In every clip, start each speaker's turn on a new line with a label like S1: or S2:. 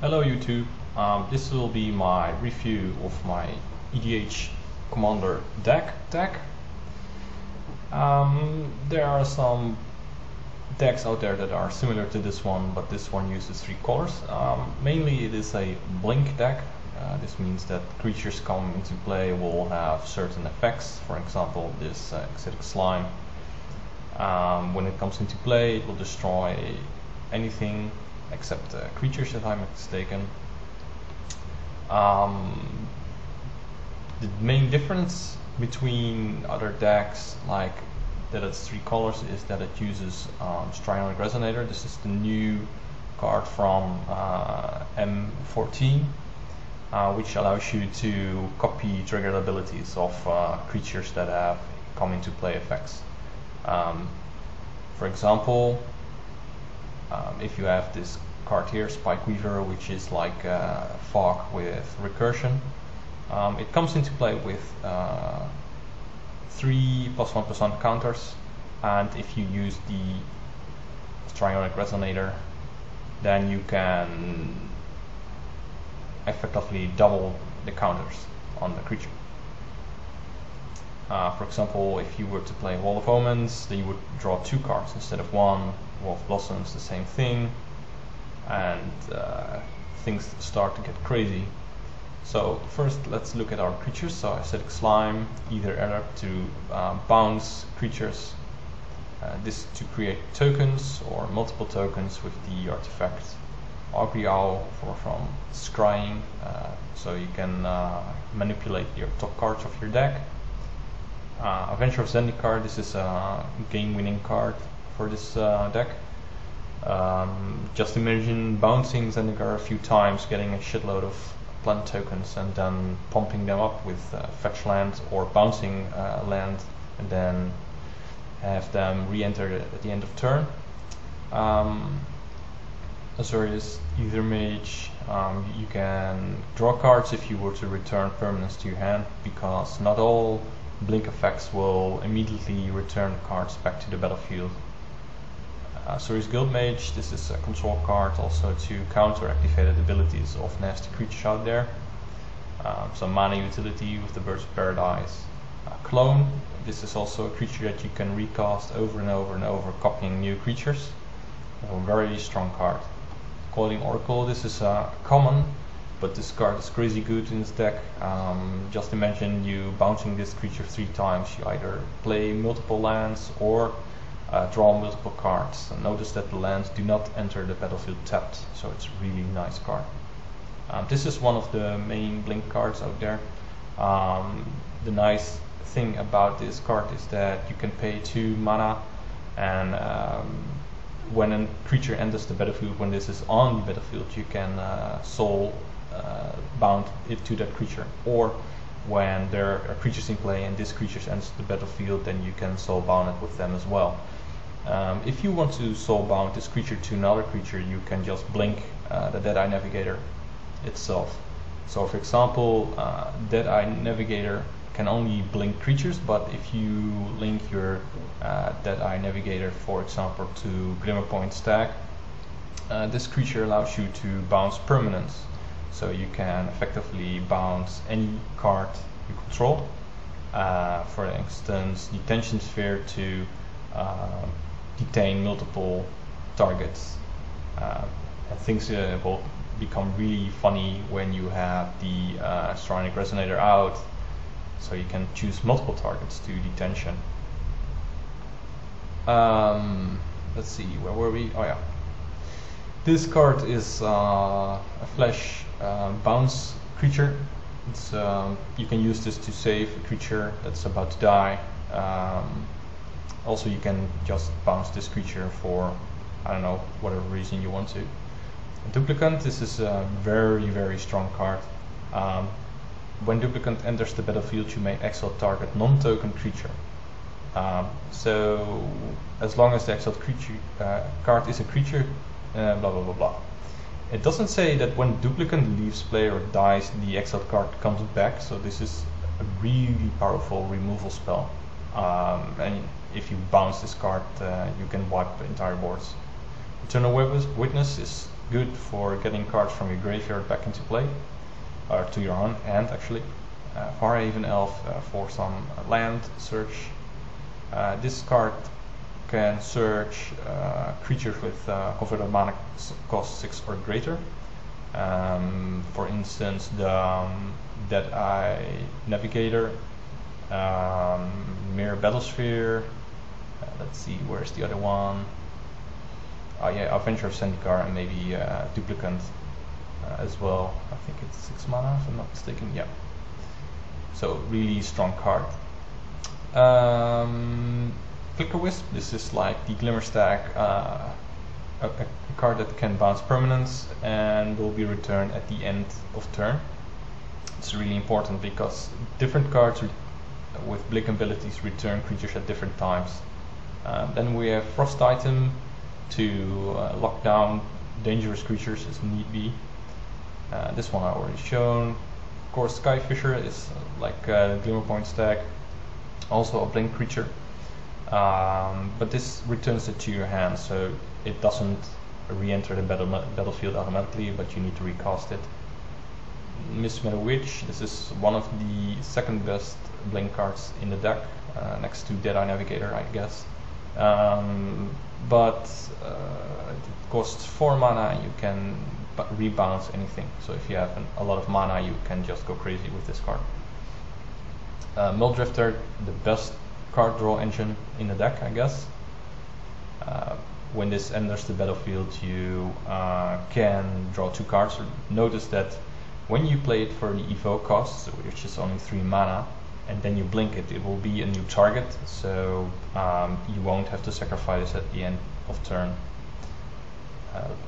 S1: Hello YouTube, this will be my review of my EDH Commander deck. There are some decks out there that are similar to this one, but this one uses 3 colors. Mainly it is a blink deck. This means that creatures come into play will have certain effects. For example, this acidic slime. When it comes into play, it will destroy anything except creatures, if I'm not mistaken. The main difference between other decks, like that it's 3 colors, is that it uses Strionic Resonator. This is the new card from M14, which allows you to copy triggered abilities of creatures that have come into play effects. For example, if you have this card here, Spike Weaver, which is like fog with recursion, it comes into play with 3 +1/+1 counters, and if you use the Strionic Resonator, then you can effectively double the counters on the creature. For example, if you were to play Wall of Omens, then you would draw 2 cards instead of 1. Wolf Blossoms, the same thing, and things start to get crazy. So first let's look at our creatures. So Acidic Slime, either to bounce creatures, this to create tokens or multiple tokens with the artifact Augury Owl from scrying, so you can manipulate your top cards of your deck. Avenger of Zendikar, this is a game-winning card for this deck. Just imagine bouncing Zendikar a few times, getting a shitload of plant tokens, and then pumping them up with fetch land, or bouncing land and then have them re-enter at the end of turn. Azorius Ether Mage, you can draw cards if you were to return permanents to your hand, because not all blink effects will immediately return cards back to the battlefield. Azorius Guildmage, this is a control card also to counter activated abilities of nasty creatures out there. Some mana utility with the Birds of Paradise. Clone, this is also a creature that you can recast over and over and over, copying new creatures. A very strong card. Coiling Oracle, this is a common, but this card is crazy good in this deck. Just imagine you bouncing this creature 3 times. You either play multiple lands or draw multiple cards. And notice that the lands do not enter the battlefield tapped, so it's a really nice card. This is one of the main blink cards out there. The nice thing about this card is that you can pay 2 mana, and when a creature enters the battlefield, when this is on the battlefield, you can soul bound it to that creature. Or when there are creatures in play and this creature enters the battlefield, then you can soul bound it with them as well. If you want to soul bound this creature to another creature, you can just blink the Deadeye Navigator itself. So for example, Deadeye Navigator can only blink creatures, but if you link your Deadeye Navigator, for example, to Glimmerpoint Stag, this creature allows you to bounce permanents. So you can effectively bounce any card you control. For instance, Detention Sphere to detain multiple targets. And things will become really funny when you have the Strionic Resonator out, so you can choose multiple targets to detention. Let's see, where were we? Oh yeah. This card is a flash bounce creature. It's, you can use this to save a creature that's about to die. Also, you can just bounce this creature for, I don't know, whatever reason you want to. Duplicant, this is a very strong card. When Duplicant enters the battlefield, you may exile target non-token creature. So as long as the exiled creature card is a creature, blah blah blah blah. It doesn't say that when Duplicant leaves play or dies, the exiled card comes back, so this is a really powerful removal spell. And if you bounce this card, you can wipe entire boards. Eternal Witness is good for getting cards from your graveyard back into play, or to your own hand actually. Far-Haven Elf for some land search. This card can search creatures with converted mana cost 6 or greater. For instance, the Dead-Eye Navigator, Mirror Battlesphere. Let's see, where's the other one? Oh yeah, Avenger of Zendikar, and maybe Duplicant as well. I think it's 6 mana if I'm not mistaken. Yeah. So really strong card. Flicker Wisp. This is like the Glimmer Stack, a card that can bounce permanents and will be returned at the end of turn. It's really important because different cards with Blink abilities return creatures at different times. Then we have Frost Item to lock down dangerous creatures as need be. This one I already shown. Of course, Skyfisher is like a Glimmer Point stack, also a blink creature, but this returns it to your hand, so it doesn't re-enter the battlefield automatically, but you need to recast it. Miss Meadow Witch, this is one of the second best blink cards in the deck, next to Dead-Eye Navigator, I guess. But it costs 4 mana and you can rebounce anything. So if you have a lot of mana, you can just go crazy with this card. Mulldrifter, the best card draw engine in the deck, I guess. When this enters the battlefield, you can draw 2 cards. Notice that when you play it for the evoke cost, which is only 3 mana, and then you blink it, it will be a new target, so you won't have to sacrifice at the end of turn.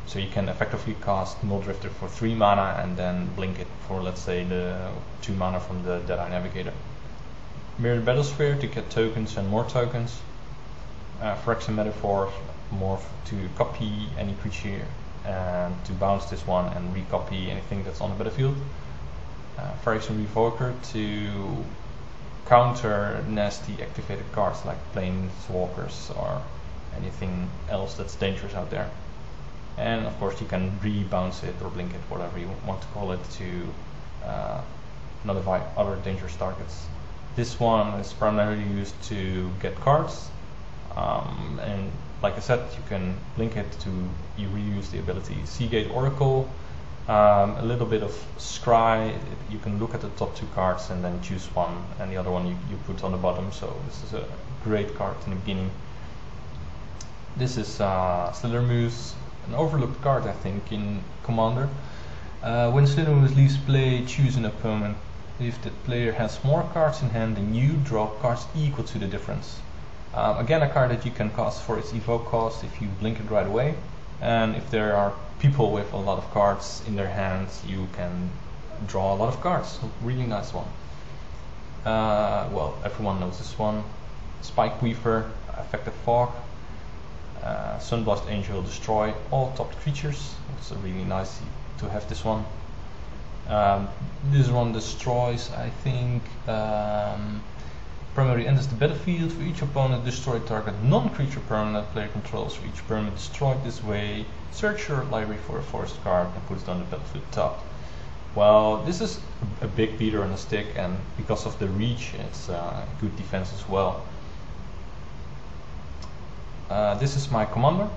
S1: So you can effectively cast Mulldrifter for 3 mana and then blink it for, let's say, the 2 mana from the Dead-Eye Navigator. Mirrored Battlesphere to get tokens and more tokens. Phyrexian Metaphor, more to copy any creature and to bounce this one and recopy anything that's on the battlefield. Phyrexian Revoker to counter nasty activated cards like Planeswalkers or anything else that's dangerous out there. And of course you can rebounce it or blink it, whatever you want to call it, to notify other dangerous targets. This one is primarily used to get cards, and like I said, you can blink it to reuse the ability Seagate Oracle, a little bit of Scry. You can look at the top 2 cards and then choose one, and the other one you put on the bottom, so this is a great card in the beginning. This is Slithermoose, an overlooked card I think in Commander. When Slithermoose leaves play, choose an opponent. If the player has more cards in hand than you, draw cards equal to the difference. Again, a card that you can cast for its evoke cost if you blink it right away, and if there are people with a lot of cards in their hands, you can draw a lot of cards. Really nice one. Well, everyone knows this one. Spike Weaver, Effective Fog, Sunblast Angel, destroy all topped creatures. It's really nice to have this one. This one destroys, I think, primary enters the battlefield. For each opponent, destroy target non-creature permanent player controls. For each permanent destroyed this way, search your library for a forest card and put it on the battlefield top. Well, this is a big beater on a stick, and because of the reach, it's good defense as well. This is my commander.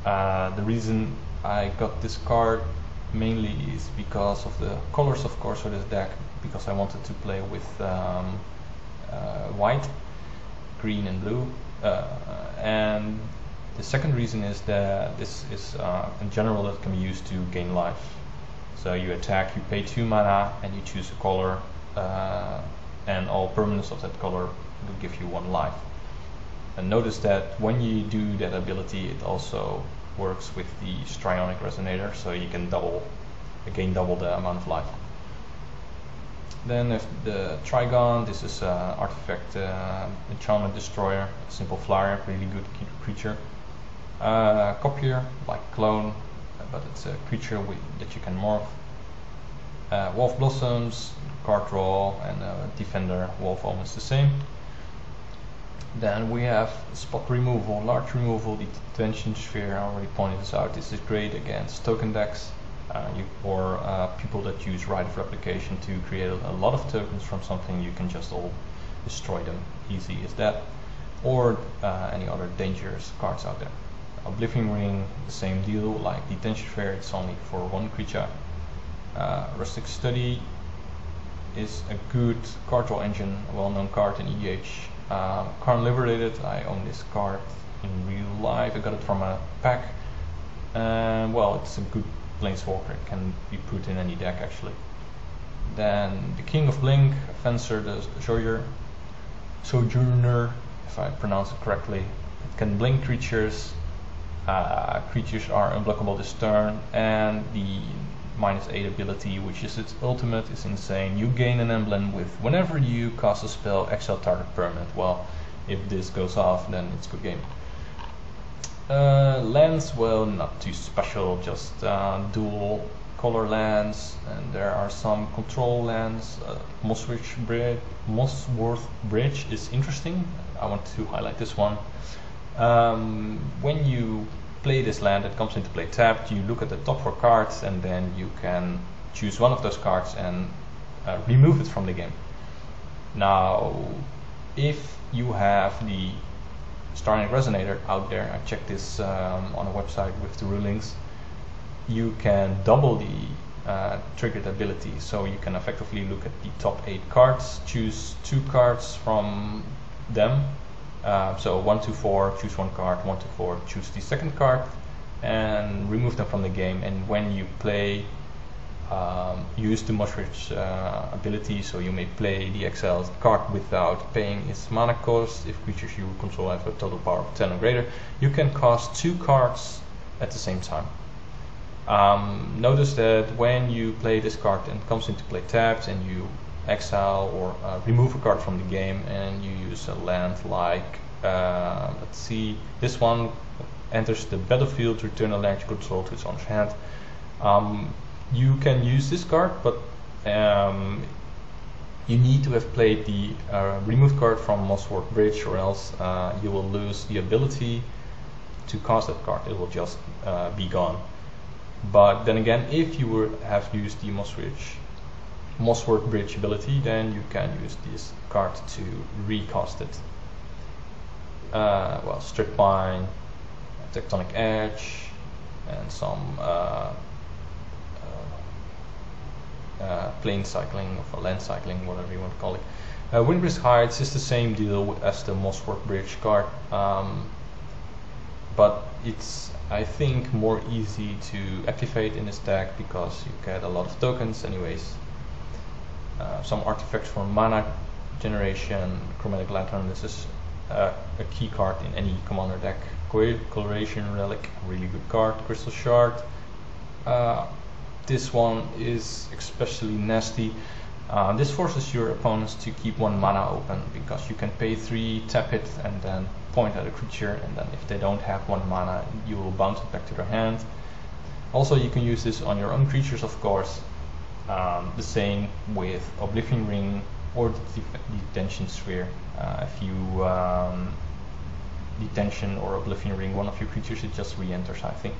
S1: The reason I got this card mainly is because of the colors, of course, for this deck, because I wanted to play with white, green and blue, and the second reason is that this is in general that can be used to gain life. So you attack, you pay 2 mana and you choose a color, and all permanents of that color will give you 1 life. And notice that when you do that ability, it also works with the Strionic Resonator, so you can gain double the amount of life. Then if the Trigon, this is artifact enchantment destroyer, simple flyer, really good creature. Copier, like clone, but it's a creature that you can morph. Wolf Blossoms, card draw, and Defender, Wolf almost the same.
S2: Then we have spot removal, large removal, the detention sphere. I already pointed this out. This is great against token decks or people that use right of replication to create a lot of tokens from something. You can just all destroy them, easy as that. Or any other dangerous cards out there. Oblivion Ring, the same deal, like Detention Sphere, it's only for one creature. Rustic Study is a good card draw engine, a well-known card in EDH. Karn Liberated, I own this card in real life, I got it from a pack. Well, it's a good planeswalker, it can be put in any deck actually. Then the King of Blink, Fencer, the Sojourner, if I pronounce it correctly. It can blink creatures. Creatures are unblockable this turn, and the -8 ability, which is its ultimate, is insane. You gain an emblem with whenever you cast a spell, exile target permanent. Well, if this goes off, then it's good game. Lands, well, not too special, just dual color lands, and there are some control lands. Mossworth Bridge is interesting. I want to highlight this one. When you play this land, it comes into play tapped. You look at the top 4 cards, and then you can choose one of those cards and remove it from the game. Now, if you have the Strionic Resonator out there, I checked this on a website with the rulings, you can double the triggered ability. So you can effectively look at the top 8 cards, choose 2 cards from them. So 1 to 4, choose 1 card, 1 to 4, choose the second card, and remove them from the game. And when you play, use the Mossworth ability, so you may play the exiled card without paying its mana cost. If creatures you control have a total power of 10 or greater, you can cast 2 cards at the same time. Notice that when you play this card and it comes into play tapped, and you exile or remove a card from the game, and you use a land like, let's see, this one enters the battlefield, return a land you control to its owner's hand. You can use this card, but you need to have played the removed card from Mossworth Bridge, or else you will lose the ability to cast that card. It will just be gone. But then again, if you have used the Mossworth Bridge ability, then you can use this card to recast it. Well, Strip Mine, Tectonic Edge, and some plane cycling or land cycling, whatever you want to call it. Windbrisk Heights is the same deal as the Mossworth Bridge card, but it's, I think, more easy to activate in this deck because you get a lot of tokens anyways. Some artifacts for mana generation. Chromatic Lantern, this is a key card in any commander deck. Coloration Relic, really good card. Crystal Shard, this one is especially nasty. This forces your opponents to keep 1 mana open, because you can pay 3, tap it, and then point at a creature, and then if they don't have 1 mana, you will bounce it back to their hand. Also, you can use this on your own creatures, of course. The same with Oblivion Ring or the Detention Sphere. If you Detention or Oblivion Ring one of your creatures, it just re-enters, I think.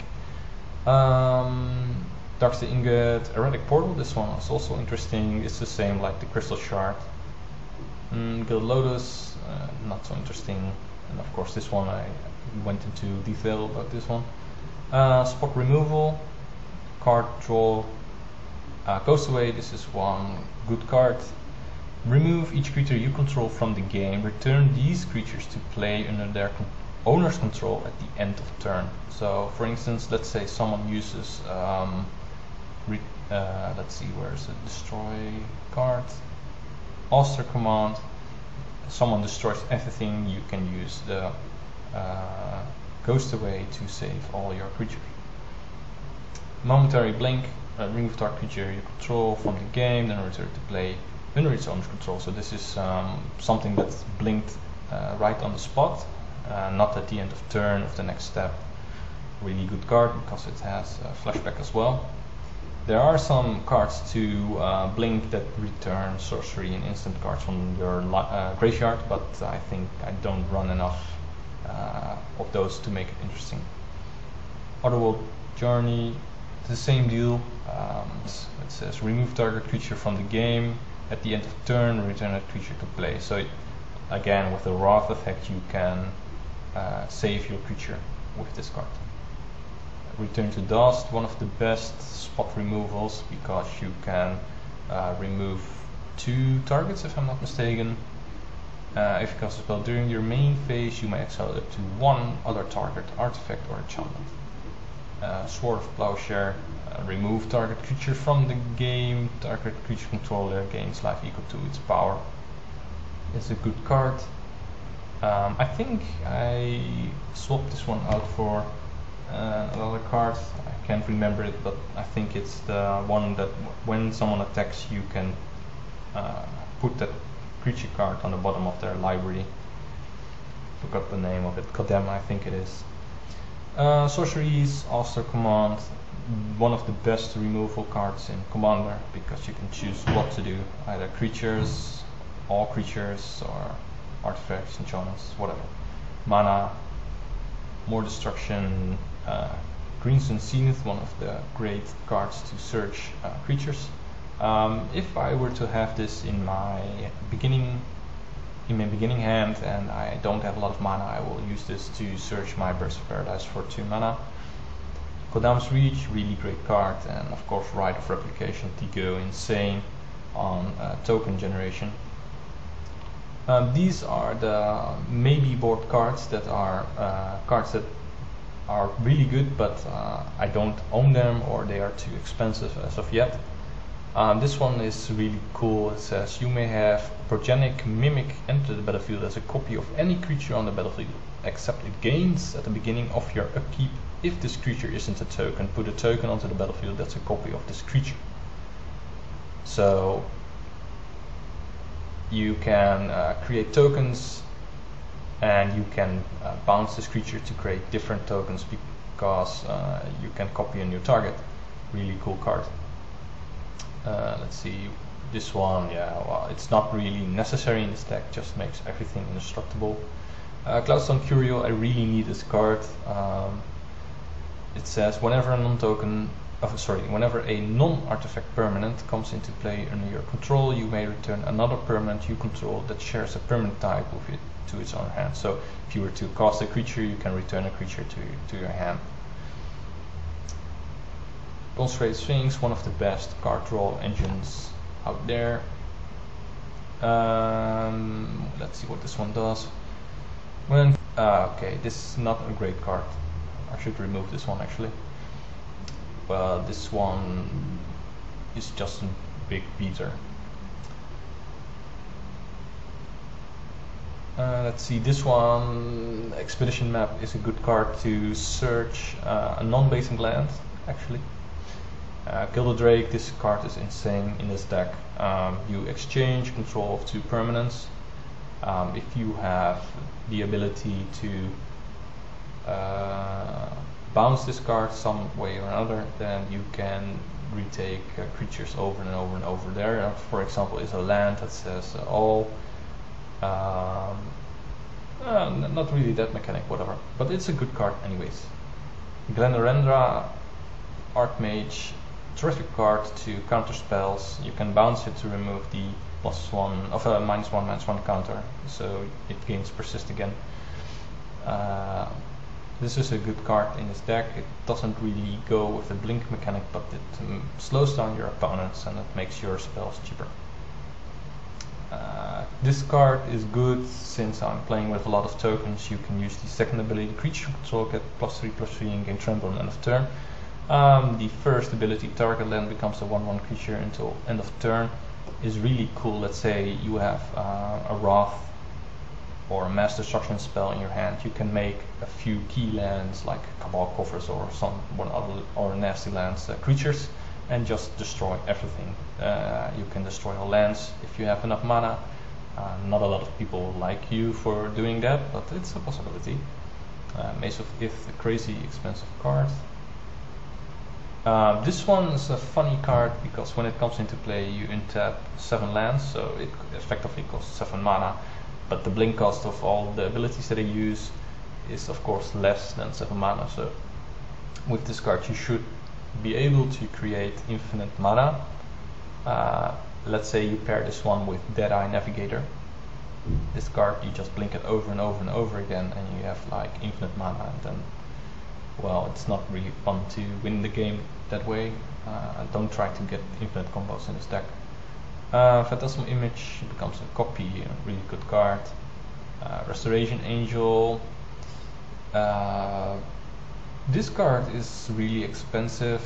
S2: Darksteel Ingot, Erratic Portal, this one is also interesting. It's the same like the Crystal Shard. Gilded Lotus, not so interesting. And of course this one, I went into detail about this one. Spot Removal, card draw, Ghost Away, this is one good card. Remove each creature you control from the game. Return these creatures to play under their owner's control at the end of turn. So, for instance, let's say someone uses, let's see, where is it? Destroy card, Auster command. Someone destroys everything. You can use the Ghost Away to save all your creatures. Momentary Blink. Remove target creature you control from the game, then return to play under its owner's control. So this is something that's blinked right on the spot, not at the end of turn of the next step. Really good card because it has flashback as well. There are some cards to blink that return sorcery and instant cards from your graveyard, but I think I don't run enough of those to make it interesting. Otherworld Journey, the same deal. It says remove target creature from the game. At the end of turn, return that creature to play. So again, with the Wrath effect, you can save your creature with this card. Return to Dust, one of the best spot removals because you can remove 2 targets if I'm not mistaken. If you cast a spell during your main phase, you may exile up to 1 other target, artifact or enchantment. Sword of Plowshare, remove target creature from the game. Target creature controller gains life equal to its power. It's a good card. I think I swapped this one out for another card. I can't remember it, but I think it's the one that when someone attacks you can put that creature card on the bottom of their library. Forgot the name of it. Kodem, I think it is. Sorceries, All-Star Command, one of the best removal cards in Commander because you can choose what to do, either creatures, all creatures, or artifacts, enchantments, whatever. Mana, more destruction, Greenstone Zenith, one of the great cards to search creatures. If I were to have this in my beginning hand and I don't have a lot of mana, I will use this to search my Birds of Paradise for 2 mana. Kodam's Reach, really great card, and of course Rite of Replication to go insane on token generation. These are the maybe board cards that are cards that are really good, but I don't own them or they are too expensive as of yet. This one is really cool. It says you may have Progenic Mimic enter the battlefield as a copy of any creature on the battlefield, except it gains at the beginning of your upkeep. If this creature isn't a token, put a token onto the battlefield that's a copy of this creature. So you can create tokens and you can bounce this creature to create different tokens because you can copy a new target. Really cool card. Let's see, this one, yeah, well, it's not really necessary in this deck, just makes everything indestructible. Cloudstone Curio, I really need this card. It says whenever a non-artifact permanent comes into play under your control, you may return another permanent you control that shares a permanent type with it to its own hand. So if you were to cast a creature, you can return a creature to your hand. Concentrated Sphinx, one of the best card draw engines out there. Let's see what this one does. Okay, this is not a great card. I should remove this one actually. Well, this one is just a big beater. Let's see, this one, Expedition Map, is a good card to search a non-basic land actually. Kill the Drake, this card is insane in this deck. You exchange control of 2 permanents. If you have the ability to bounce this card some way or another, then you can retake creatures over and over and over. There, for example, is a land that says all. Not really that mechanic, whatever, but it's a good card anyways. Glenarendra, Archmage, terrific card to counter spells. You can bounce it to remove the -1/-1 counter, so it gains persist again. This is a good card in this deck. It doesn't really go with the blink mechanic, but it slows down your opponents and it makes your spells cheaper. This card is good since I'm playing with a lot of tokens. You can use the second ability, creature control, get +3/+3 and gain trample on end of turn. The first ability, target land becomes a 1/1 creature until end of turn, is really cool. Let's say you have a Wrath or a Mass Destruction spell in your hand. You can make a few key lands like Cabal Coffers or one other or nasty lands creatures and just destroy everything. You can destroy all lands if you have enough mana. Not a lot of people like you for doing that, but it's a possibility. Mace of Ith, a crazy expensive card. This one is a funny card because when it comes into play you untap 7 lands, so it effectively costs 7 mana, but the blink cost of all the abilities that I use is of course less than 7 mana, so with this card you should be able to create infinite mana. Let's say you pair this one with Deadeye Navigator. This card, you just blink it over and over and over again and you have like infinite mana, and then, well, it's not really fun to win the game that way. Don't try to get infinite combos in this deck. Phantasmal Image becomes a copy, a really good card. Restoration Angel. This card is really expensive.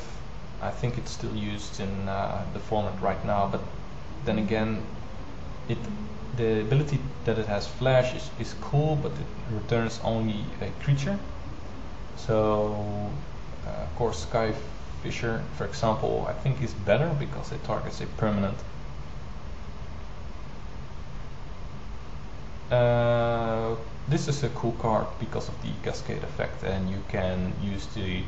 S2: I think it's still used in the format right now, but then again, the ability that it has flash is cool, but it returns only a creature. So, of course, Sky Fisher, for example, I think is better because it targets a permanent. This is a cool card because of the cascade effect, and you can use the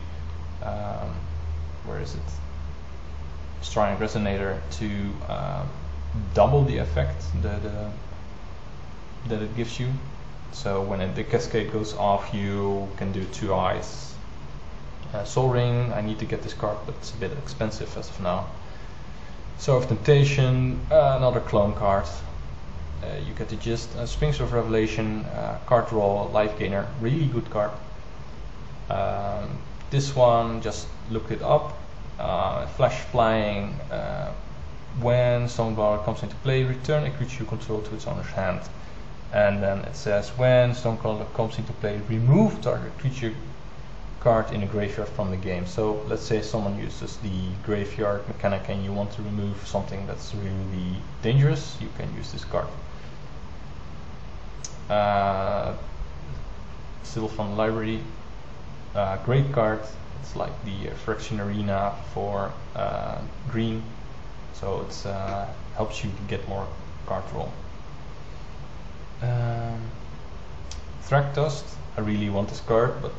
S2: Strionic Resonator to double the effect that it gives you. So when the cascade goes off, you can do 2 eyes. Soul Ring, I need to get this card, but it's a bit expensive as of now. Soul of Temptation, another clone card. You get the gist. Springs of Revelation, card draw, life gainer, really good card. This one, just look it up. Flash Flying, when Stonecrawler comes into play, return a creature you control to its owner's hand. And then it says, when Stonecrawler comes into play, remove target creature card in a graveyard from the game. So let's say someone uses the graveyard mechanic and you want to remove something that's really dangerous, you can use this card. Sylvan Library, great card. It's like the Phyrexian Arena for green, so it helps you to get more card roll. Thragtusk, I really want this card, but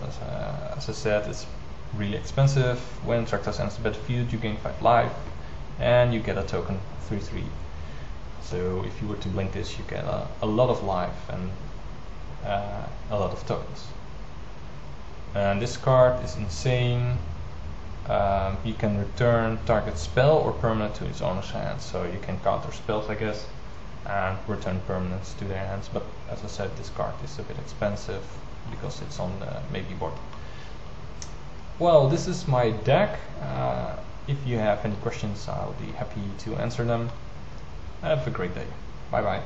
S2: as I said, it's really expensive. When Thragtusk enters the battlefield, you gain 5 life, and you get a token 3/3. So if you were to blink this, you get a lot of life and a lot of tokens. And this card is insane. You can return target spell or permanent to its owner's hand, so you can counter spells, I guess, and return permanents to their hands. But as I said, this card is a bit expensive because it's on the maybe board. Well, this is my deck. If you have any questions, I'll be happy to answer them. Have a great day. Bye bye.